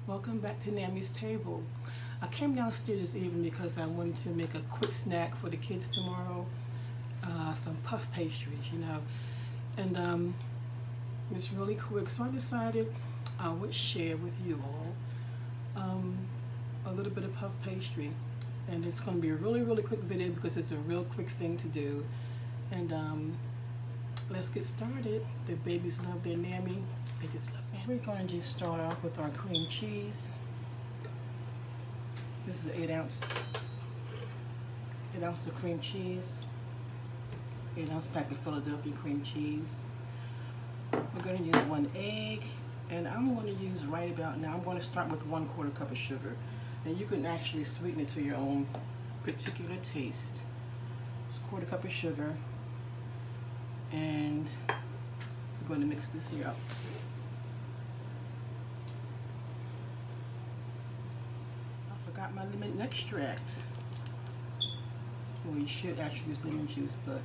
Welcome back to Nammy's Table. I came downstairs this evening because I wanted to make a quick snack for the kids tomorrow. Some puff pastries, and it's really quick. So I decided I would share with you all a little bit of puff pastry. And it's going to be a really quick video because it's a real quick thing to do. And let's get started. The babies love their Nammy. They just love it. We're going to just start off with our cream cheese. This is an 8 ounce of cream cheese. 8 ounce pack of Philadelphia cream cheese. We're going to use 1 egg, and I'm going to use right about now. I'm going to start with 1/4 cup of sugar, and you can actually sweeten it to your own particular taste. It's 1/4 cup of sugar, and we're going to mix this here up. I forgot my lemon extract. Well, you should actually use lemon juice, but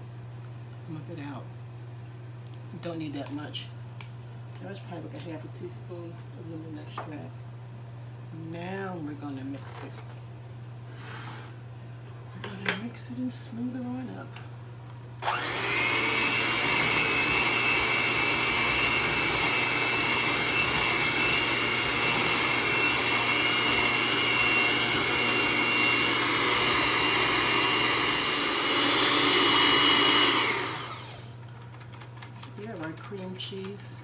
whip it out. You don't need that much. That's probably like a 1/2 teaspoon of lemon extract. Now we're going to mix it. We're going to mix it and smooth it on up. We have our cream cheese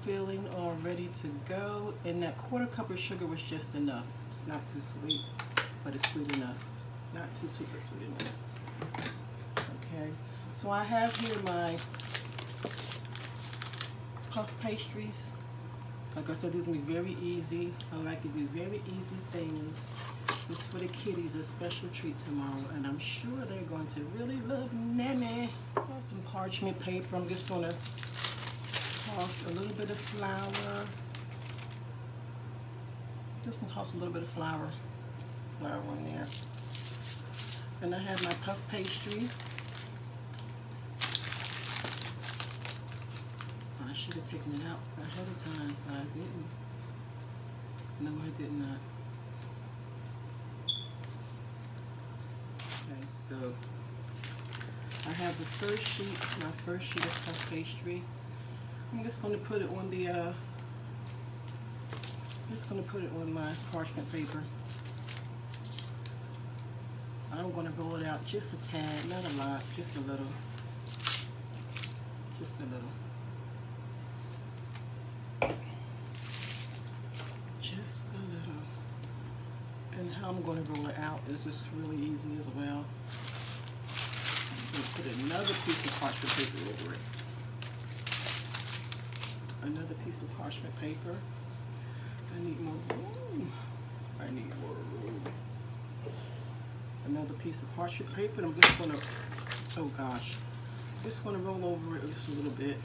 filling all ready to go, and that 1/4 cup of sugar was just enough. It's not too sweet, but it's sweet enough. Not too sweet, but sweet enough. Okay, so I have here my puff pastries. Like I said, this is going to be very easy. I like to do very easy things. It's for the kiddies, a special treat tomorrow, and I'm sure they're going to really love Nammy. So some parchment paper. I'm just going to toss a little bit of flour. Just gonna toss a little bit of flour in there. And I have my puff pastry. I should have taken it out ahead of time, but I didn't. No, I did not. Okay, so I have the first sheet, my first sheet of puff pastry. I'm just going to put it on the, my parchment paper. I'm going to roll it out just a tad, not a lot, just a little. Just a little. Just a little. And how I'm going to roll it out is just really easy as well. I'm going to put another piece of parchment paper over it. Another piece of parchment paper. I need more room. I need more room. Another piece of parchment paper. And I'm just gonna, oh gosh, just gonna roll over it just a little bit.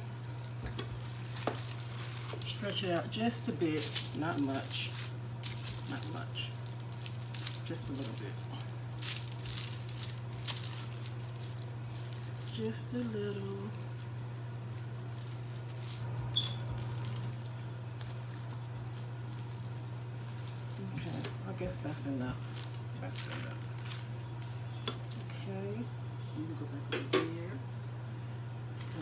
Stretch it out just a bit, not much, not much, just a little bit. Just a little. I guess that's enough. That's enough. Okay, let me go back over here. So,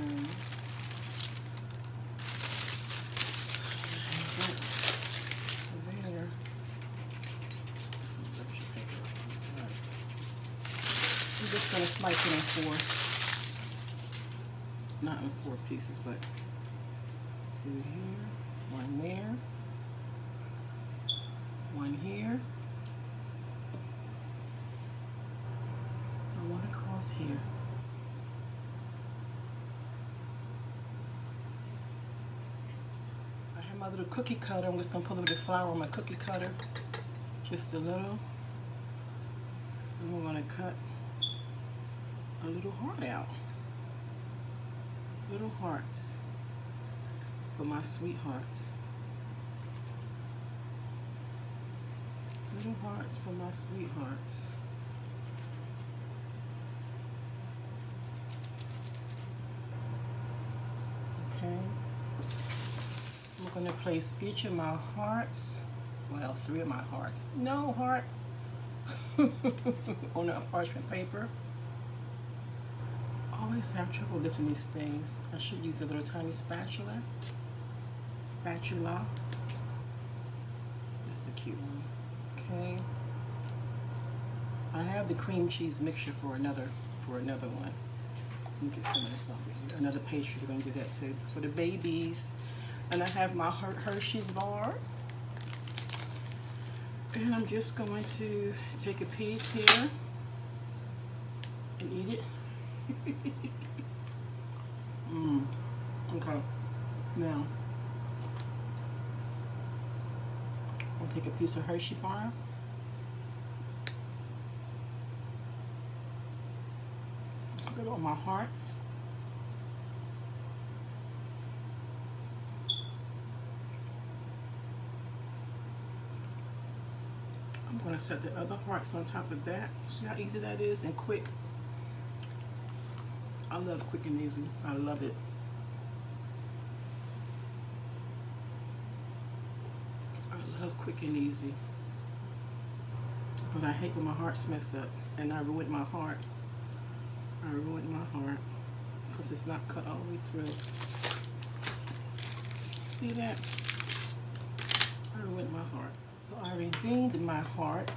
there. Some section paper. All right. I'm just going to slice it in 4. Not in 4 pieces, but 2 here, 1 there. 1 here, and 1 across here. I have my little cookie cutter. I'm just going to put a little bit of flour on my cookie cutter, just a little. And we're going to cut a little heart out. Little hearts for my sweethearts. Little hearts for my sweethearts. Okay. I'm going to place each of my hearts, well, 3 of my hearts, no heart, on a parchment paper. I always have trouble lifting these things. I should use a little tiny spatula. This is a cute one. Okay. I have the cream cheese mixture for another one. Let me get some of this off of here. Another pastry, we're going to do that too for the babies. And I have my Hershey's bar. And I'm just going to take a piece here and eat it. Okay. Now, I'll take a piece of Hershey bar. Set on my hearts. I'm going to set the other hearts on top of that. See how easy that is and quick? I love quick and easy. I love it. I love quick and easy. But I hate when my hearts mess up and I ruin my heart. I ruined my heart because it's not cut all the way through. See that? I ruined my heart. So I redeemed my heart.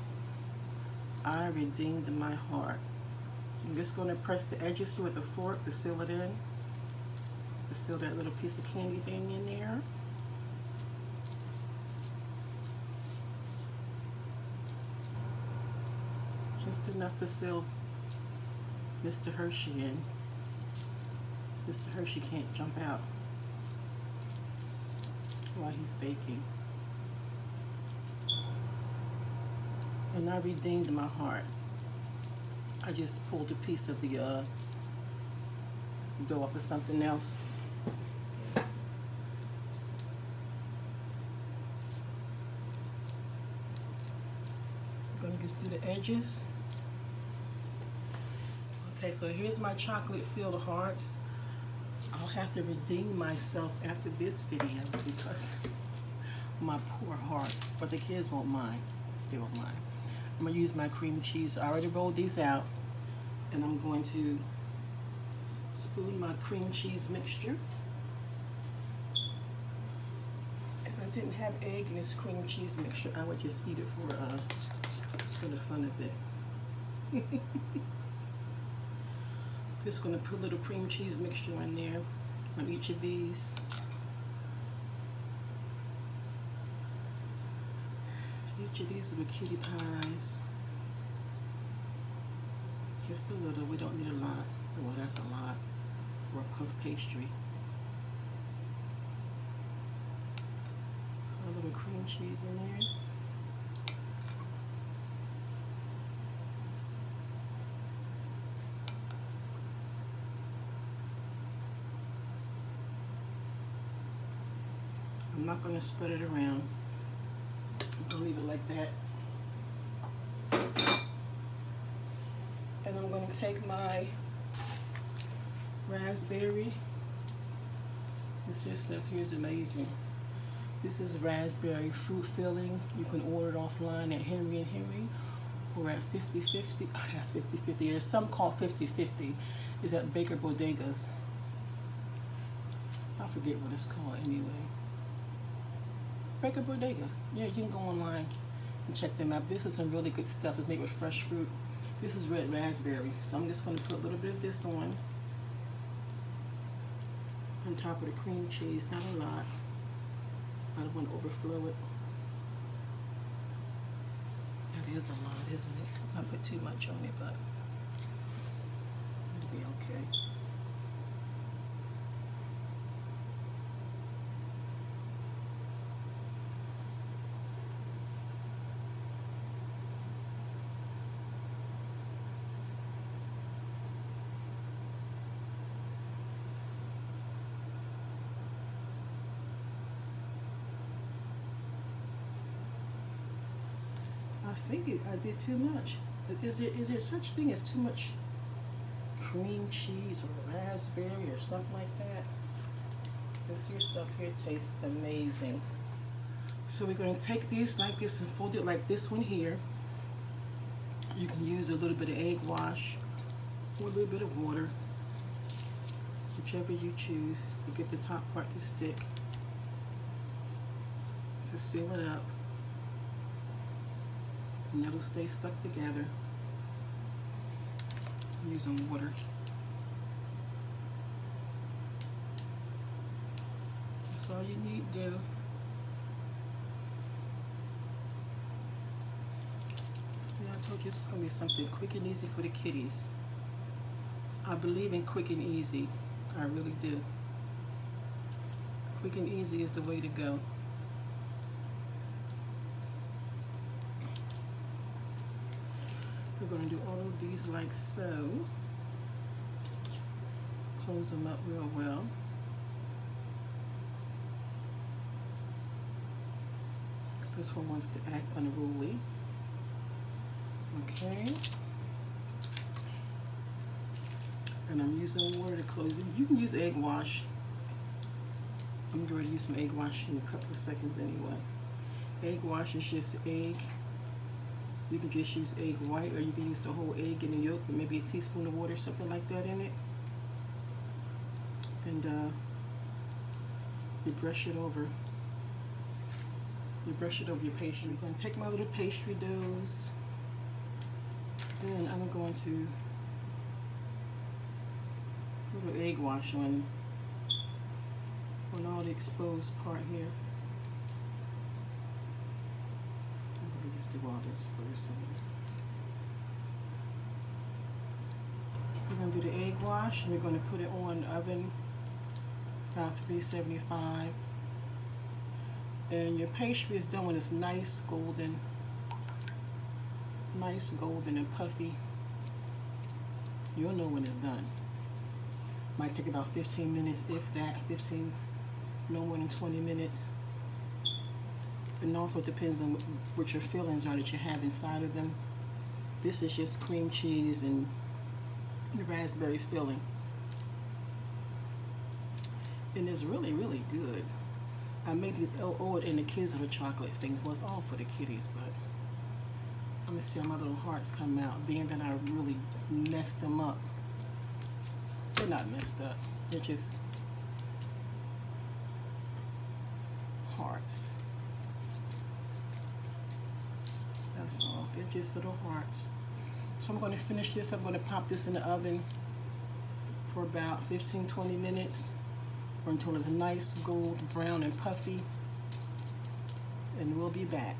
I redeemed my heart. So I'm just going to press the edges with a fork to seal it in. To seal that little piece of candy thing in there. Just enough to seal Mr. Hershey in. So Mr. Hershey can't jump out while he's baking. And I redeemed my heart. I just pulled a piece of the dough off of something else. I'm gonna just do the edges. Okay, so here's my chocolate filled hearts. I'll have to redeem myself after this video because my poor hearts, but the kids won't mind. They won't mind. I'm gonna use my cream cheese. I already rolled these out, and I'm going to spoon my cream cheese mixture. If I didn't have egg in this cream cheese mixture, I would just eat it for the fun of it. Just going to put a little cream cheese mixture in there on each of these. Each of these little cutie pies. Just a little, we don't need a lot. Well, that's a lot for a puff pastry. Put a little cream cheese in there. I'm not going to spread it around. I'm going to leave it like that. And I'm going to take my raspberry. This here stuff here is amazing. This is raspberry fruit filling. You can order it offline at Henry & Henry or at 50/50. I have 50/50. There's some called 50/50. It's at Baker Bodegas. I forget what it's called anyway. Baker Bodega. Yeah, you can go online and check them out. This is some really good stuff. It's made with fresh fruit. This is red raspberry. So I'm just going to put a little bit of this on top of the cream cheese. Not a lot. I don't want to overflow it. That is a lot, isn't it? I put too much on it, but it'll be okay. I think I did too much. Is there such thing as too much cream cheese or raspberry or stuff like that? This here stuff here tastes amazing. So we're going to take these like this and fold it like this one here. You can use a little bit of egg wash or a little bit of water, whichever you choose, to get the top part to stick, to seal it up, and it'll stay stuck together. I'm using water. That's all you need to do. See, I told you this is going to be something quick and easy for the kiddies. I believe in quick and easy. I really do. Quick and easy is the way to go. We're going to do all of these like so. Close them up real well. This one wants to act unruly. Okay. And I'm using water to close it. You can use egg wash. I'm going to use some egg wash in a couple of seconds anyway. Egg wash is just egg. You can just use egg white, or you can use the whole egg in the yolk with maybe a teaspoon of water, something like that in it. And you brush it over. You brush it over your pastry. I'm going to take my little pastry doughs, and I'm going to put a little egg wash on all the exposed part here. I'm going to just do all this first. We're going to do the egg wash, and we're going to put it on the oven about 375. And your pastry is done when it's nice golden and puffy. You'll know when it's done. Might take about 15 minutes, if that, 15, no more than 20 minutes. And also it depends on what your fillings are that you have inside of them. This is just cream cheese and raspberry filling. And it's really, really good. I maybe owe it in the kids or the chocolate things. Well, it's all for the kiddies, but I'm gonna see how my little hearts come out, being that I really messed them up. They're not messed up, they're just hearts. That's all, they're just little hearts. So I'm gonna finish this. I'm gonna pop this in the oven for about 15-20 minutes, or until it's nice gold brown and puffy, and we'll be back.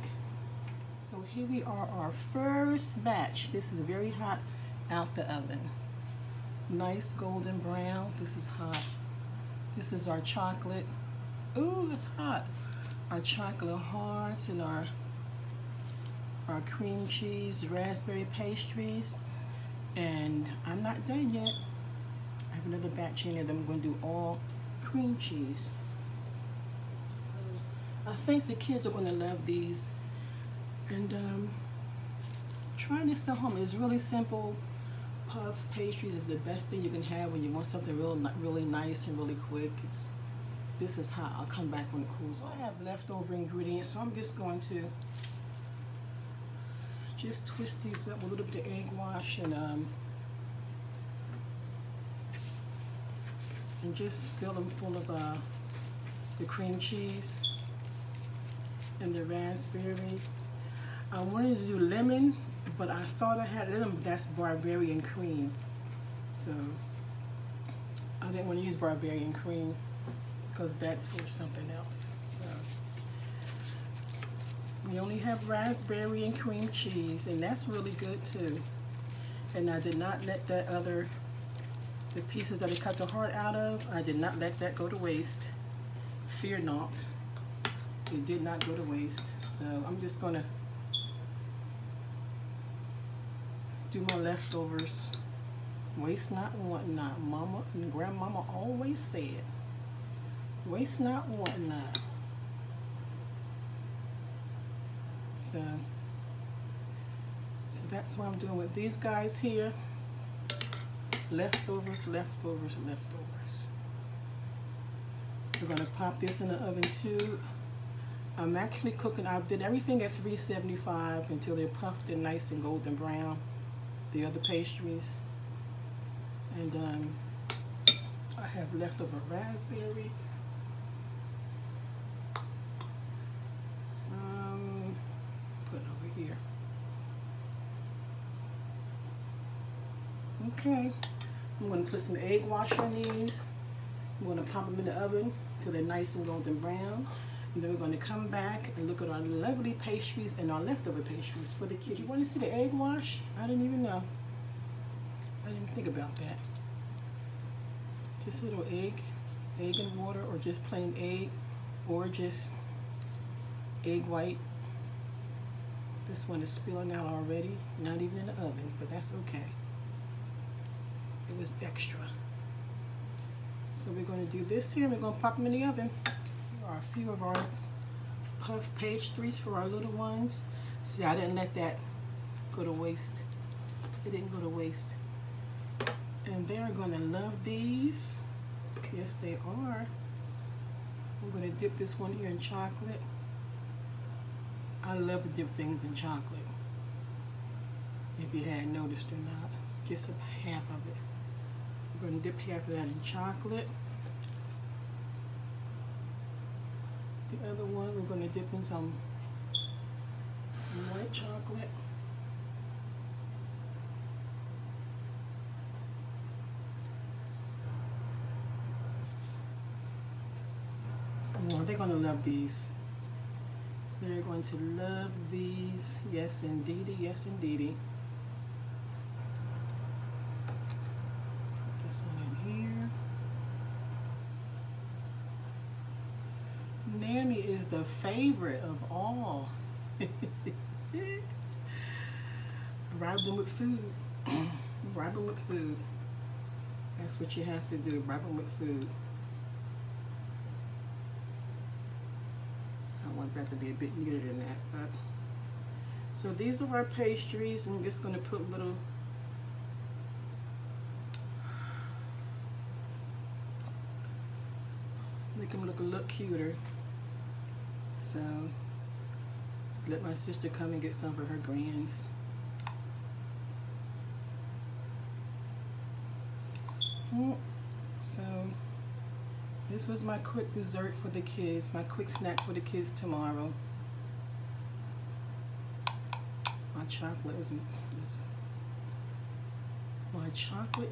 So here we are, our first batch. This is very hot out the oven. Nice golden brown. This is hot. This is our chocolate. Ooh, it's hot. Our chocolate hearts and our cream cheese raspberry pastries. And I'm not done yet. I have another batch in there that I'm going to do all cream cheese. So I think the kids are going to love these. And try this at home. It's really simple. Puff pastries is the best thing you can have when you want something really nice and really quick. This is hot. I'll come back when it cools off. I have leftover ingredients, so I'm just going to just twist these up with a little bit of egg wash and just fill them full of the cream cheese and the raspberry. I wanted to do lemon, but I thought I had lemon, but that's barbarian cream. So I didn't want to use barbarian cream because that's for something else. So we only have raspberry and cream cheese, and that's really good too. And I did not let that the pieces that I cut the heart out of, I did not let that go to waste. Fear not. It did not go to waste. So I'm just gonna do my leftovers. Waste not, want not. Mama and grandmama always said, waste not, want not. So that's what I'm doing with these guys here. Leftovers, leftovers, leftovers. We're gonna pop this in the oven too. I'm actually cooking. I did everything at 375 until they're puffed and nice and golden brown. The other pastries. And I have leftover raspberry. Put it over here. Okay. I'm going to put some egg wash on these. I'm going to pop them in the oven till they're nice and golden brown. And then we're going to come back and look at our lovely pastries and our leftover pastries for the kids. You want to see the egg wash? I didn't even know. I didn't think about that. Just a little egg and water, or just plain egg, or just egg white. This one is spilling out already, not even in the oven, but that's okay. It was extra. So we're going to do this here. We're going to pop them in the oven. Here are a few of our puff pastries for our little ones. See, I didn't let that go to waste. It didn't go to waste. And they're going to love these. Yes, they are. I'm going to dip this one here in chocolate. I love to dip things in chocolate, if you hadn't noticed or not. Just half of it. We're going to dip half of that in chocolate. The other one we're going to dip in some white chocolate. Oh, they're going to love these. They're going to love these. Yes, indeedy. Yes, indeedy. Put this one in here. Nammy is the favorite of all. Bribe them with food. Bribe them with food. That's what you have to do. Bribe them with food. I want that to be a bit neater than that. But. So these are our pastries. I'm just going to put a little make them look a little cuter. So let my sister come and get some for her grands. So this was my quick dessert for the kids, my quick snack for the kids tomorrow. My chocolate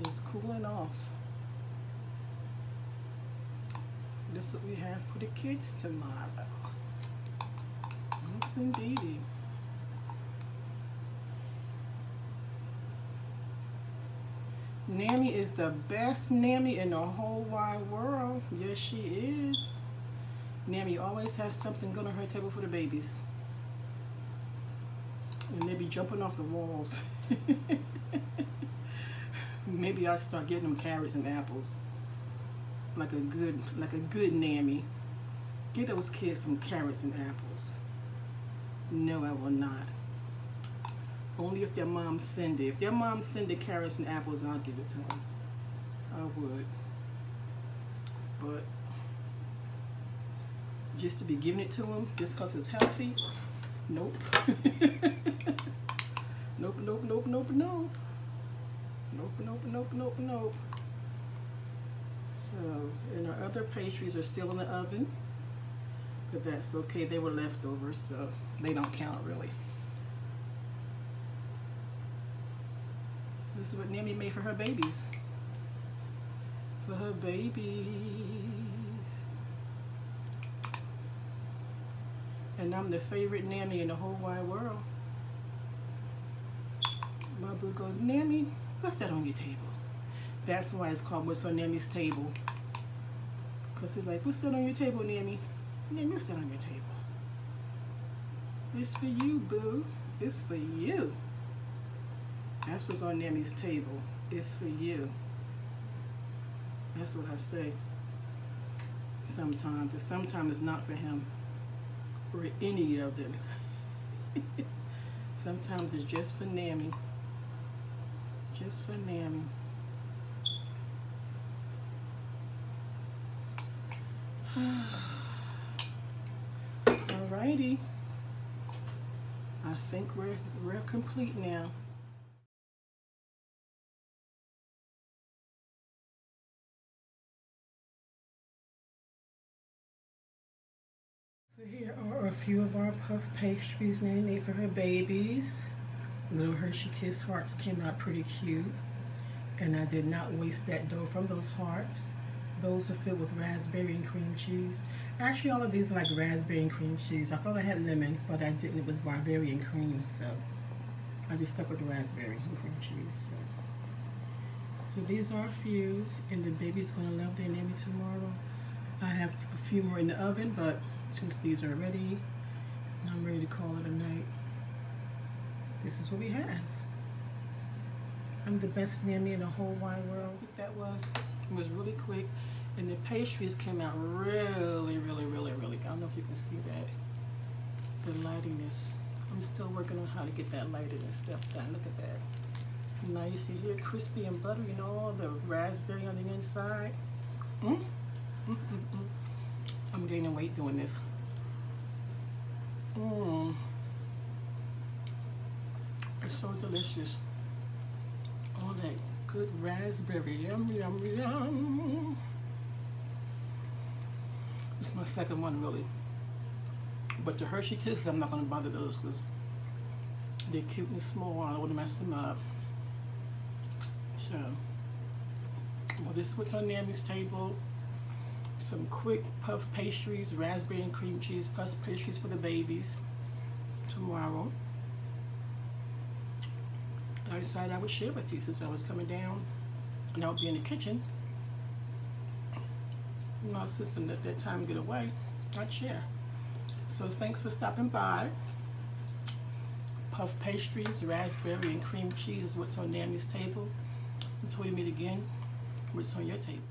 is cooling off. This is what we have for the kids tomorrow. Yes, indeedy. Nammy is the best Nammy in the whole wide world. Yes, she is. Nammy always has something good on her table for the babies. And they be jumping off the walls. Maybe I'll start getting them carrots and apples. Like a good Nammy. Get those kids some carrots and apples. No, I will not. Only if their mom send it. If their mom send the carrots and apples, I'll give it to them. I would. But just to be giving it to them just because it's healthy, nope. Nope, nope, nope, nope, nope. Nope, nope, nope, nope, nope. So, and our other pastries are still in the oven. But that's okay. They were leftovers, so they don't count really. This is what Nammy made for her babies. For her babies. And I'm the favorite Nammy in the whole wide world. My boo goes, Nammy, what's that on your table? That's why it's called What's on Nammy's Table. Because he's like, what's that on your table, Nammy? Nammy, what's that on your table? It's for you, boo. It's for you. That's what's on Nammy's table. It's for you. That's what I say. Sometimes. And sometimes it's not for him. Or any of them. Sometimes it's just for Nammy. Just for Nammy. Alrighty. I think we're complete now. So here are a few of our puff pastries Nanny made for her babies. Little Hershey Kiss hearts came out pretty cute. And I did not waste that dough from those hearts. Those are filled with raspberry and cream cheese. Actually, all of these are like raspberry and cream cheese. I thought I had lemon, but I didn't. It was Bavarian cream, so I just stuck with the raspberry and cream cheese. So these are a few, and the baby's gonna love their Nanny tomorrow. I have a few more in the oven, but since these are ready, I'm ready to call it a night. This is what we have. I'm the best Nanny in the whole wide world. That was, it was really quick, and the pastries came out really, really, really, really. I don't know if you can see that. The lightiness. I'm still working on how to get that lighting and stuff done. Look at that. Now you see here, crispy and buttery, and all the raspberry on the inside. I'm gaining weight doing this. It's so delicious. All that good raspberry, yum, yum, yum. It's my second one, really. But the Hershey Kisses, I'm not going to bother those because they're cute and small. I don't want to mess them up. So, well, this is what's on Nanny's table. Some quick puff pastries, raspberry and cream cheese puff pastries for the babies tomorrow. I decided I would share with you since I was coming down and I would be in the kitchen. My sister let that time get away. I'd share. So thanks for stopping by. Puff pastries, raspberry and cream cheese is what's on Nanny's table. Until we meet again, what's on your table?